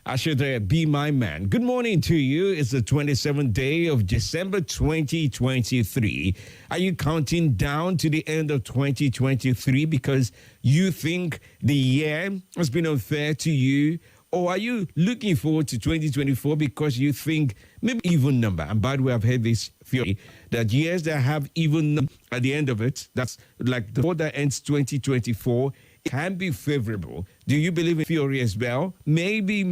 I should be my man. Good morning to you. It's the 27th day of December 2023. Are you counting down to the end of 2023 because you think the year has been unfair to you? Or are you looking forward to 2024 because you think maybe even number? And by the way, I've heard this theory that years that have even number at the end of it, that's like the one that ends 2024, can be favorable. Do you believe in theory as well? Maybe.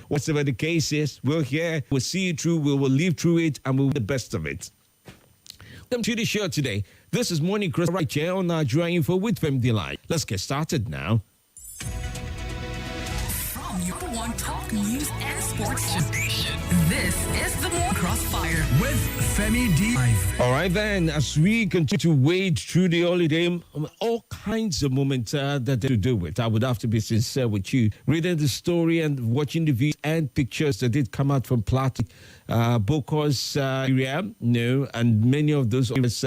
Whatever the case is, we'll hear, we'll see it through, we will live through it, and we'll do the best of it. Welcome to the show today. This is Morning Cross right here on Nigeria Info with Femi. Let's get started now. From your one talk news and sports station, this is the Morning Crossfire with Femi D. All right, then, as we continue to wade through the holiday, all kinds of moments that to do with. I would have to be sincere with you. Reading the story and watching the videos and pictures that did come out from Plateau, Bokos area, and many of those areas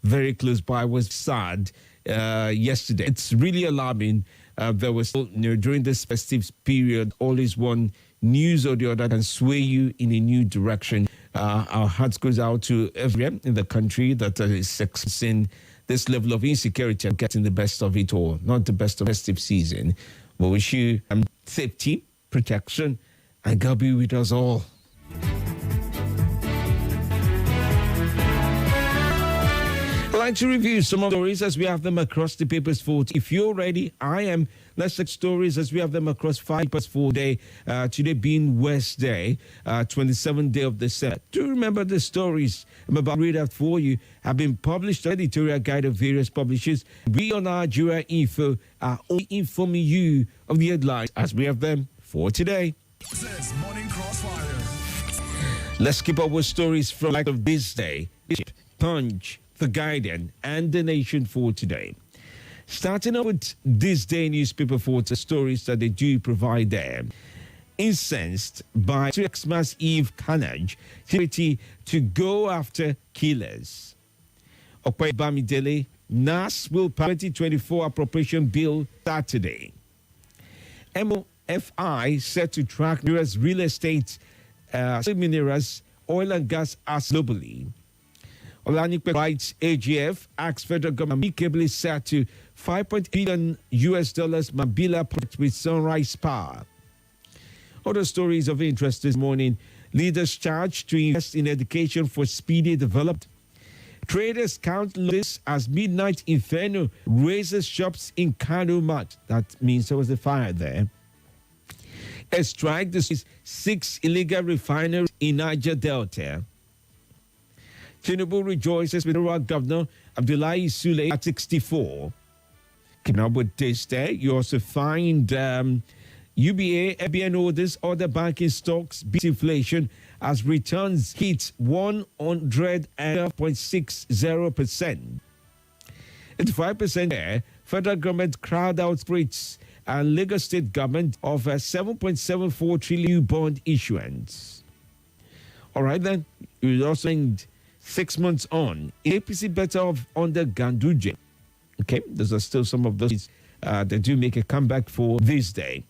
very close by was sad yesterday. It's really alarming. There was, during this festive period, always one news or the other can sway you in a new direction. Our hearts goes out to everyone in the country that is experiencing this level of insecurity and getting the best of it all, not the best of festive season. We wish you safety, protection, and God be with us all. I'd like to review some of the stories as we have them across the papers for. If you're ready, I am. Let's check stories as we have them across 5 papers for day. Today being Wednesday, 27th day of December. Do remember the stories I'm about to read out for you have been published. The editorial guide of various publishers. We on Nigeria Info are only informing you of the headlines as we have them for today. This is Morning Crossfire. Let's keep up with stories from like of this day. Punch, The Guardian, and The Nation for today. Starting out with this day newspaper for the stories that they do provide there. Incensed by Christmas Eve carnage, security to go after killers. Okwe Bamidele, NAS will pass 2024 appropriation bill Saturday. MOFI set to track Nigeria's real estate, minerals, oil and gas as globally. Olanipe writes AGF asks federal government amicably set to $5.8 billion Mabila project with Sunrise Power. Other stories of interest this morning. Leaders charged to invest in education for speedy development. Traders count lists as midnight inferno raises shops in Kano Mart. That means there was a fire there. A strike destroys 6 illegal refineries in Niger Delta. Tinubu rejoices with rural governor Abdullahi Sule at 64. Keeping up with this day, you also find UBA, FBN orders, other banking stocks beat inflation as returns hit 112.60%. 85% there, federal government crowd out rates and Lagos state government of a 7.74 trillion bond issuance. All right, then, you also find 6 months on, APC better off under Ganduje. Okay, those are still some of those that do make a comeback for this day.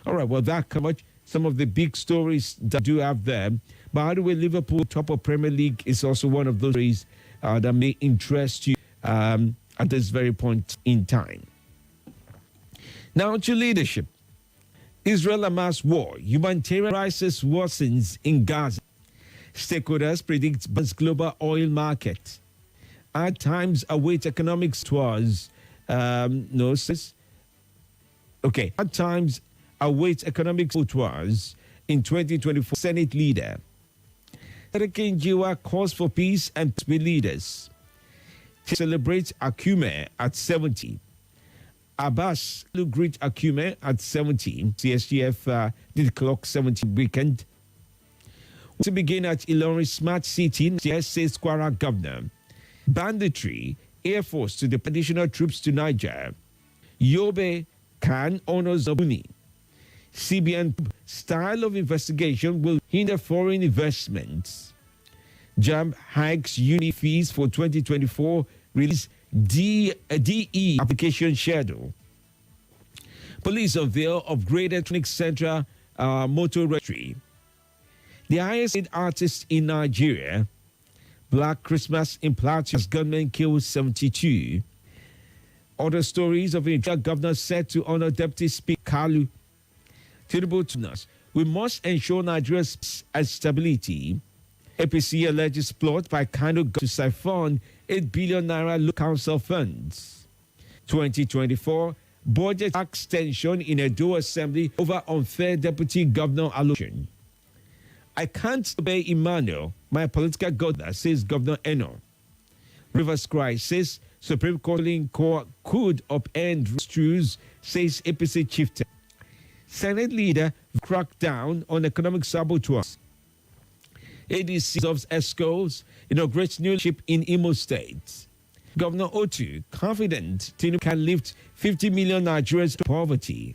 All right, well, that much. Some of the big stories that do have there. By the way, Liverpool, top of Premier League, is also one of those stories that may interest you at this very point in time. Now to leadership. Israel-Hamas war. Humanitarian crisis worsens in Gaza. Stakeholders predict global oil market. At times await economics tours. At times await economic tours in 2024. Senate leader. Seriki Njiwa calls for peace and with leaders. Celebrate Akume at 70. Abbas will greet Akume at 70. CSGF did clock 70 weekend. To begin at Ilorin Smart City, says Kwara Governor. Banditry, Air Force to the additional troops to Niger. Yobe Khan honors Zabuni. CBN style of investigation will hinder foreign investments. JAMB hikes uni fees for 2024, release DE application schedule. Police unveil upgraded training center motor registry. The highest paid artist in Nigeria, Black Christmas in Plateau, gunmen kills 72. Other stories of a governor set to honor Deputy Speaker Kalu. Tinubu to us. We must ensure Nigeria's peace and stability. APC alleges plot by Kano to siphon 8 billion naira local council funds. 2024 budget tax tension in Edo Assembly over unfair deputy governor allocation. I can't obey Emmanuel, my political governor, says Governor Eno. Rivers crisis, Supreme Court could upend rules, says APC chieftain. Senate leader cracked down on economic sabotage. ADC of ESCOs inaugurates new leadership in Imo State. Governor Otu confident Tinubu can lift 50 million Nigerians to poverty.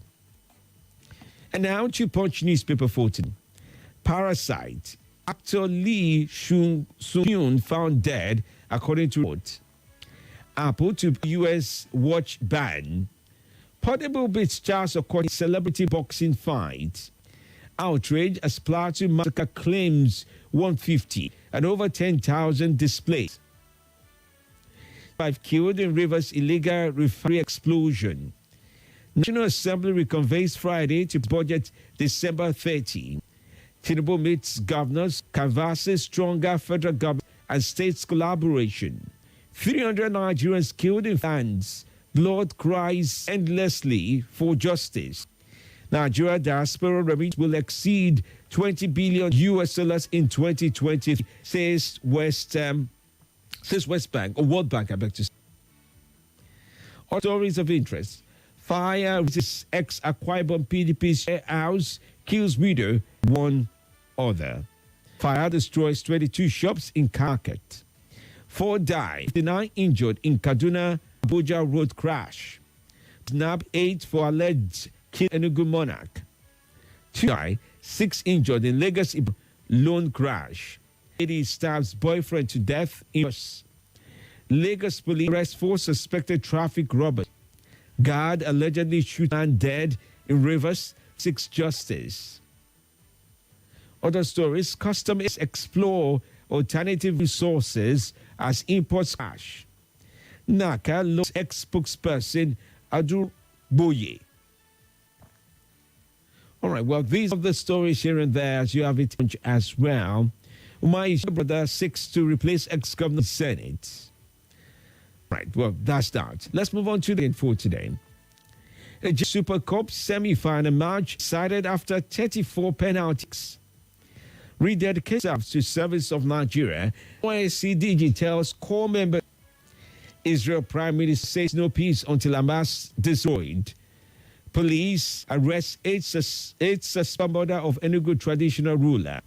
And now to Punch newspaper 14. Parasite. Actor Lee Soo-hyun found dead, according to report. Apple to U.S. watch ban. Portable beats Charles Okoye celebrity boxing fight. Outrage as Plateau Massacre claims 150 and over 10,000 displaced. 5 killed in Rivers illegal refinery explosion. National Assembly reconvenes Friday to budget December 30. Tinubu meets governors, canvasses stronger federal government and states collaboration. 300 Nigerians killed in fans. Blood cries endlessly for justice. Nigeria diaspora remittance will exceed 20 billion US dollars in 2020, says West Bank or World Bank, I beg to say. All stories of interest. Fire resist ex-Akwa Ibom PDP house, kills widow, one other. Fire destroys 22 shops in Market. 4 die, 59 injured in Kaduna Abuja road crash. Snap 8 for alleged kill Enugu monarch. 2 die, 6 injured in Lagos lone crash. Lady stabs boyfriend to death in Lagos police arrest 4 suspected traffic robbers. Guard allegedly shoot man dead in Rivers, 6 justice. Other stories, customs explore alternative resources as imports crash. NACA lost ex-spokesperson Adu Boye. All right, well, these are the stories here and there as you have it as well. My brother seeks to replace ex-governor Senate. Right, well, that's that. Let's move on to the info today. A Super Cup semi-final match decided after 34 penalties. Rededication to service of Nigeria. OSCDG tells core member Israel Prime Minister says no peace until Hamas destroyed. Police arrest 8 suspected murder of Enugu traditional ruler.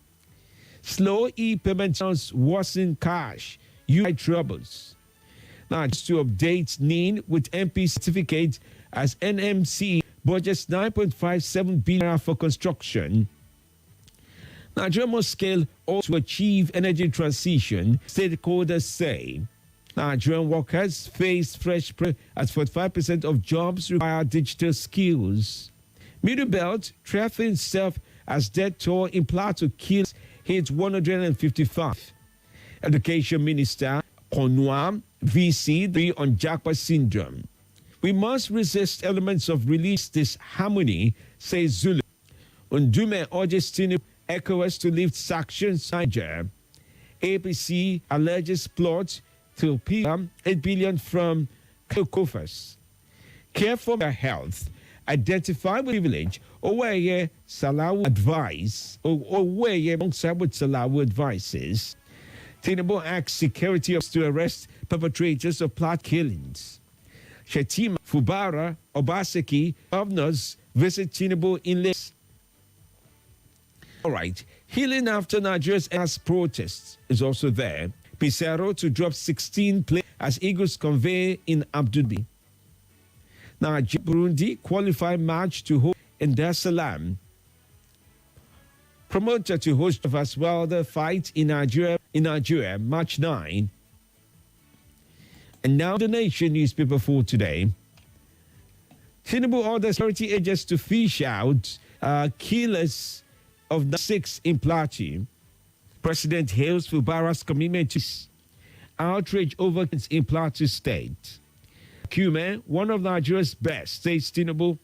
Slow e-payment channels worsen cash. UI troubles. Now, just to update NIN with MP certificate as NMC budgets 9.57 billion for construction. Nigeria must scale also to achieve energy transition, stakeholders say. Nigerian workers face fresh pressure as 45% of jobs require digital skills. Middle Belt threatens itself as death toll in Plateau kills hits 155. Education Minister Konwa VC on Japa syndrome. We must resist elements of release disharmony, says Zulu. Undume urges Tinubu ECOWAS to lift sanctions Niger. APC alleges plot to pay 8 billion from Kokofas. Care for their health. Identify with privilege. Oweye Salawu advice. Oweye alongside with Salawu advices. Tinubu asks security officers to arrest perpetrators of plot killings. Shetima, Fubara, Obaseki, governors visit Tinubu in Lagos. All right. Healing after Nigeria's ass protests is also there. Pissarro to drop 16 plays as Eagles convey in Abdubi. Nigeria Burundi qualified match to host in Dar es Salaam. Promoter to host as well the fight in Nigeria, March 9. And now the Nation newspaper for today. Tinubu orders security agents to fish out killers of the 6 in Plateau. President hails Fubara's commitment to outrage over in Plateau State. Kume, one of Nigeria's best, says Tinubu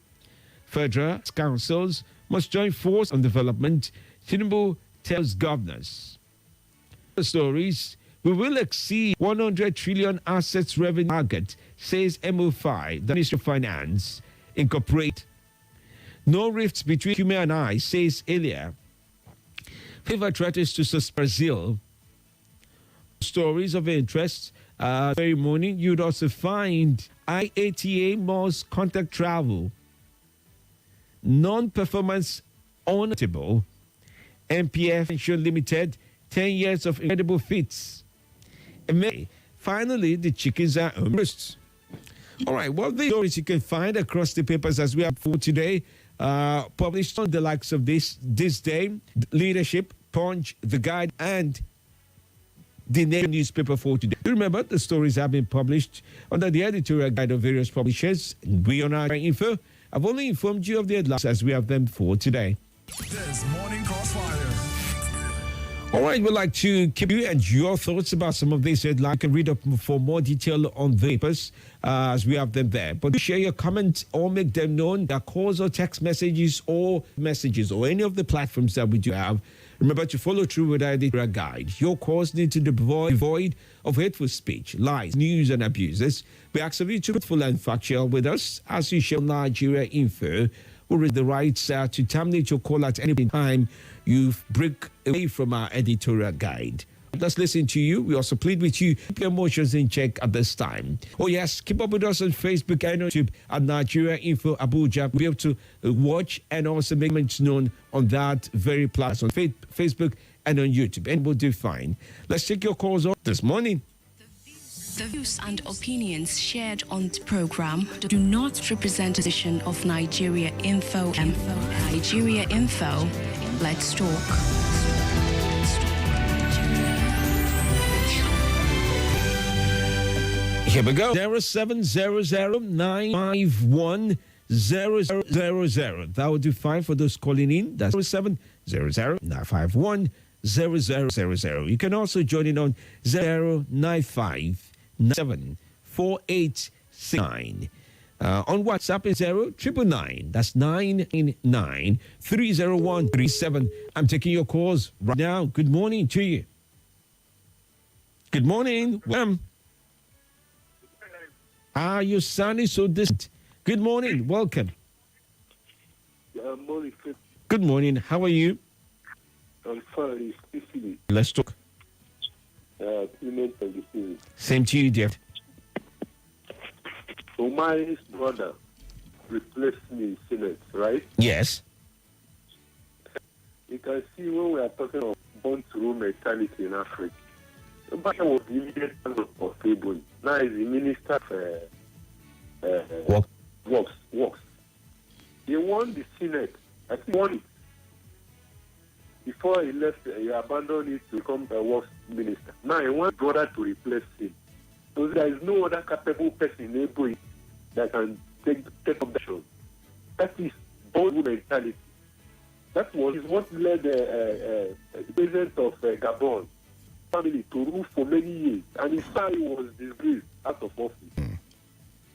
federal councils must join force on development. Tinubu tells governors. The stories, we will exceed 100 trillion assets revenue target, says MO5, the Ministry of Finance. Incorporate. No rifts between Kume and I, says Elia. FIFA threatens to suspend Brazil. Stories of interest. Very morning, you'd also find IATA must contact travel. Non-performance honorable. MPF Insurance Limited, 10 years of incredible feats. And finally, the chickens are roast. All right, well, the stories you can find across the papers as we have for today, published on the likes of this day, Leadership, Punch, The Guide, and the Nation newspaper for today. Remember, the stories have been published under the editorial guide of various publishers. And we on our info, I've only informed you of the headlines as we have them for today. This Morning Crossfire. All right, we'd like to keep you and your thoughts about some of these headlines. You can read up for more detail on the papers as we have them there. But share your comments or make them known. Their calls or text messages or any of the platforms that we do have. Remember to follow through with our editorial guide. Your calls need to be devoid of hateful speech, lies, news, and abuses. We ask of you to be truthful and factual with us as you share Nigeria info. We'll read the rights to terminate your call at any time you break away from our editorial guide. Let's listen to you. We also plead with you. Keep your emotions in check at this time. Oh, yes. Keep up with us on Facebook and YouTube at Nigeria Info Abuja. We'll be able to watch and also make comments known on that very platform on Facebook and on YouTube. And we'll do fine. Let's take your calls on this morning. The views and opinions shared on the program do not represent the position of Nigeria Info. Nigeria Info. Let's talk. Here we go. 07009510000. That would do fine for those calling in. That's 07009510000. You can also join in on 095974869. On WhatsApp is 0999. That's 999-30137. I'm taking your calls right now. Good morning to you. Good morning. Welcome. Your son is so distant. Good morning. Welcome. Morning. Good morning. How are you? I'm fine. Let's talk. Same to you, dear. Omari's brother replaced me in Senate, right? Yes. You can see when we are talking of born-to-rule mentality in Africa, Omari was the immediate son of Femi. Now he's the minister of works. He won the Senate. I think he won it. Before he left, he abandoned it to become a works minister. Now he wants brother to replace him. So there is no other capable person in Abuja that can take up the show. That is bold mentality. That was what led the president of Gabon family to rule for many years, and his son was disgraced out of office.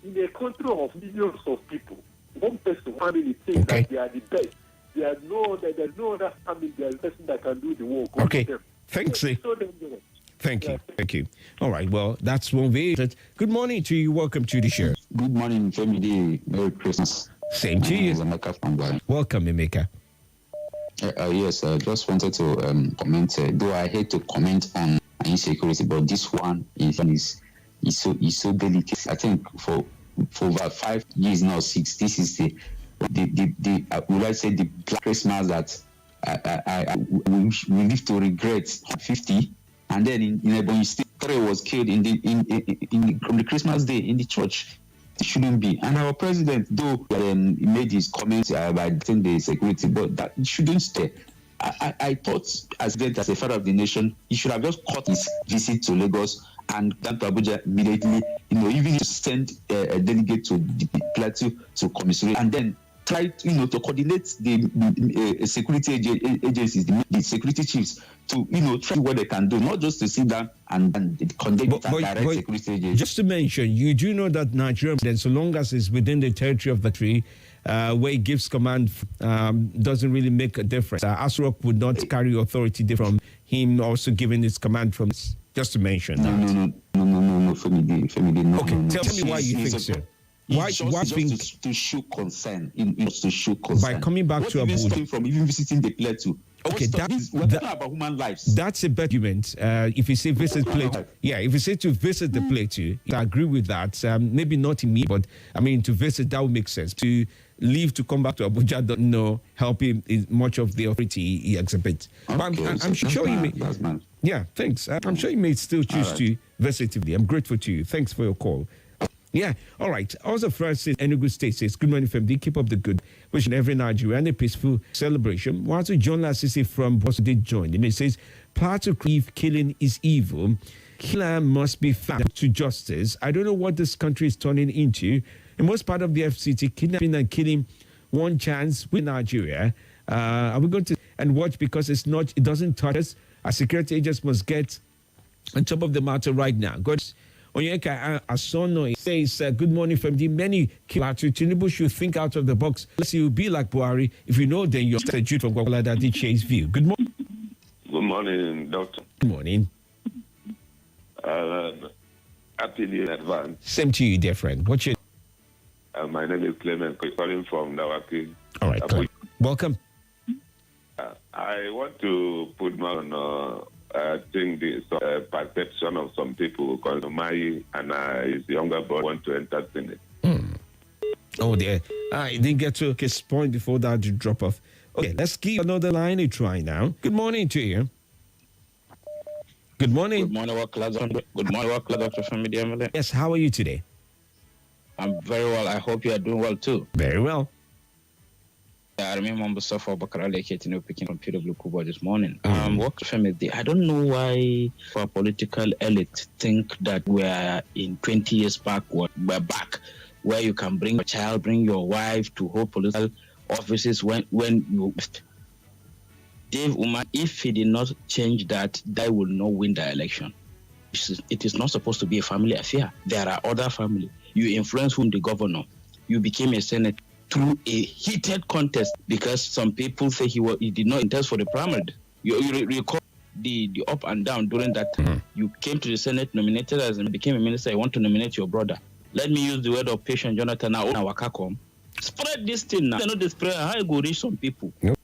In a country of millions of people, one person family thinks that they are the best. There's no other family, there's a person that can do the work. Okay. Thanks. Thank you. All right. Well, that's one way. Good morning to you. Welcome to the show. Good morning, Femi. Merry Christmas. Same to you. Emeka from Ghana. Welcome, Emeka. Yes, I just wanted to comment. Though I hate to comment on insecurity, but this one is so delicate. I think for over 5 years now, 6. This is the would I say the Black Christmas that we live to regret 50. And then in Ebonyi State, 3 was killed on the Christmas day in the church. It shouldn't be. And our president, though, he made his comments about the security, but that it shouldn't stay. I thought, as a father of the nation, he should have just cut his visit to Lagos and gone to Abuja immediately. Even to send a delegate to the Plateau to commiserate, and then try, to coordinate the security agencies, the security chiefs, to, try what they can do, not just to sit down and condemn it and direct security agencies. Just to mention, you do know that Nigeria, then so long as it's within the territory of the country, where it gives command, doesn't really make a difference. Asrock would not carry authority from him also giving his command from. Just to mention. No, Femi, no. Okay, no. tell me why you think so. Why just to show concern, to show concern. By coming back to Abuja, from even visiting the plateau. Okay, we're talking about human lives. That's a better argument. If you say visit plateau, if you say to visit the plateau, I agree with that. Maybe not in me, but I mean to visit, that would make sense. To leave to come back to Abuja, don't know, help him in much of the authority he exhibits. Okay, but I'm sure you may. Yeah, thanks. I'm sure you may still choose to visit him. I'm grateful to you. Thanks for your call. Yeah, all right. Also, Francis Enugu State says, good morning, Femi. Keep up the good. Wishing every Nigerian a peaceful celebration. Whilst John Lassisi from Boston did join, and it says, Plateau Creek killing is evil. Killer must be found to justice. I don't know what this country is turning into. In most part of the FCT, kidnapping and killing one chance with Nigeria. Are we going to and watch because it doesn't touch us? Our security agents must get on top of the matter right now. God. Onyeka Asono says, good morning from the many Kilatu. Tinubu should think out of the box. Unless you be like Buhari. If you know, then you're a Jude from Gwagwala that did Chase view. Good morning. Good morning, Doctor. Good morning. Happy New Year in advance. Same to you, dear friend. What's your... my name is Clement, calling from Dawaki. All right, Clement. Welcome. I want to put my on... I think the perception of some people because my and his younger brother want to enter Senate. Oh, dear. I didn't get to his point before that to drop off. Okay, let's give another line a try now. Good morning to you. Good morning. Good morning, Dr. Femi. Yes, how are you today? I'm very well. I hope you are doing well too. Very well. I remember Mustafa Bakarale picking from PW Kuba this morning. I don't know why our political elite think that we're in 20 years back, we're back, where you can bring your child, bring your wife to hold political offices when you... Dave Umar, if he did not change that, they will not win the election. It is not supposed to be a family affair. There are other families. You influence whom the governor. You became a senator through a heated contest because some people say he did not intend for the primary. You recall the up and down during that time. Mm-hmm. You came to the Senate, nominated as and became a minister. You want to nominate your brother. Let me use the word of patient Jonathan Wakakom. Spread this thing now. They know the spread. How you go reach some people? Yep.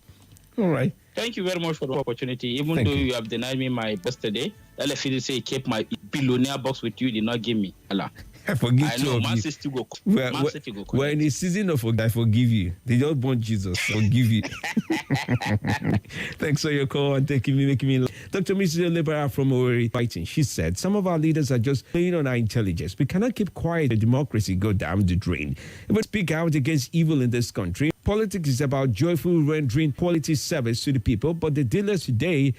All right. Thank you very much for the opportunity. Even though you have denied me my birthday, LFD say keep my billionaire box with you. Did not give me. Allah. I forgive you. We're in a season of I forgive you. They don't want Jesus. Forgive you. Thanks for your call and making me. Dr. Mrs. Libera from Owerri fighting. She said, some of our leaders are just playing on our intelligence. We cannot keep quiet and democracy go down the drain. If we speak out against evil in this country, politics is about joyful rendering quality service to the people, but the dealers today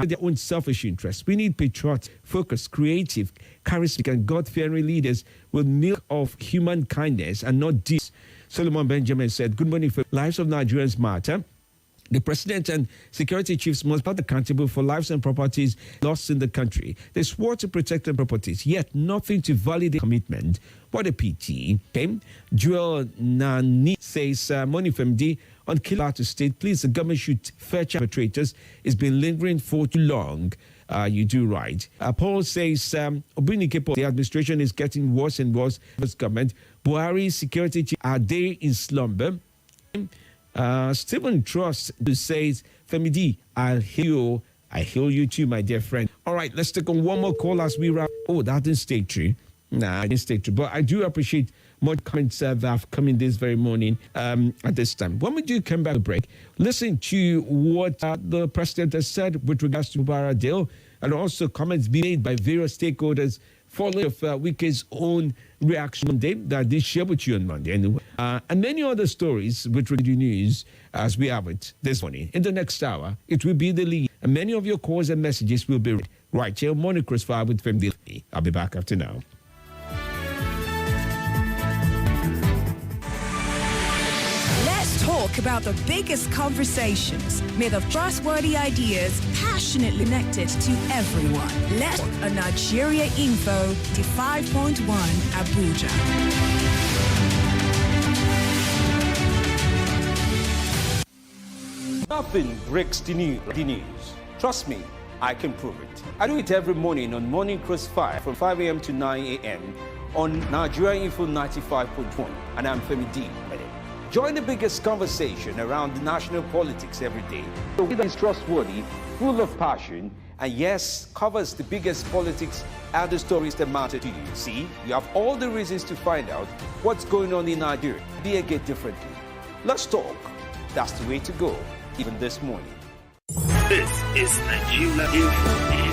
their own selfish interests. We need patriotic, focused, creative, charismatic, and God-fearing leaders with milk of human kindness and not this. Solomon Benjamin said, good morning. For lives of Nigerians matter. The president and security chiefs must be accountable for lives and properties lost in the country. They swore to protect their properties, yet nothing to validate commitment. What a pity. Okay. Joel Nani says, morning from D. On Kilatu State, please, the government should fetch perpetrators. It's been lingering for too long. You do right. Paul says, Obinikepo, the administration is getting worse and worse. This government, Buhari security chief, are they in slumber? Stephen Trust says, Femi D, I'll heal you too, my dear friend. All right, let's take on one more call as we wrap. Oh, that didn't stay true. Nah, I didn't stay true. But I do appreciate more comments that have come in this very morning at this time. When we do come back to break, listen to what the president has said with regards to Mubarak deal, and also comments being made by various stakeholders following of Wike's own reaction Monday that they share with you on Monday. And many other stories with radio news as we have it this morning. In the next hour, it will be the lead. And many of your calls and messages will be read right here. Morning Crossfire with Femi. I'll be back after now. talk about the biggest conversations made of trustworthy ideas, passionately connected to everyone. Let's talk on Nigeria Info 5.1 Abuja. Nothing breaks the news. Trust me, I can prove it. I do it every morning on Morning Crossfire from 5 a.m. to 9 a.m. on Nigeria Info 95.1, and I'm Femi D. Join the biggest conversation around the national politics every day. The leader is trustworthy, full of passion, and yes, covers the biggest politics and the stories that matter to you. See, you have all the reasons to find out what's going on in Nigeria. Be a get differently. Let's talk. That's the way to go, even this morning. This is Nigeria Info.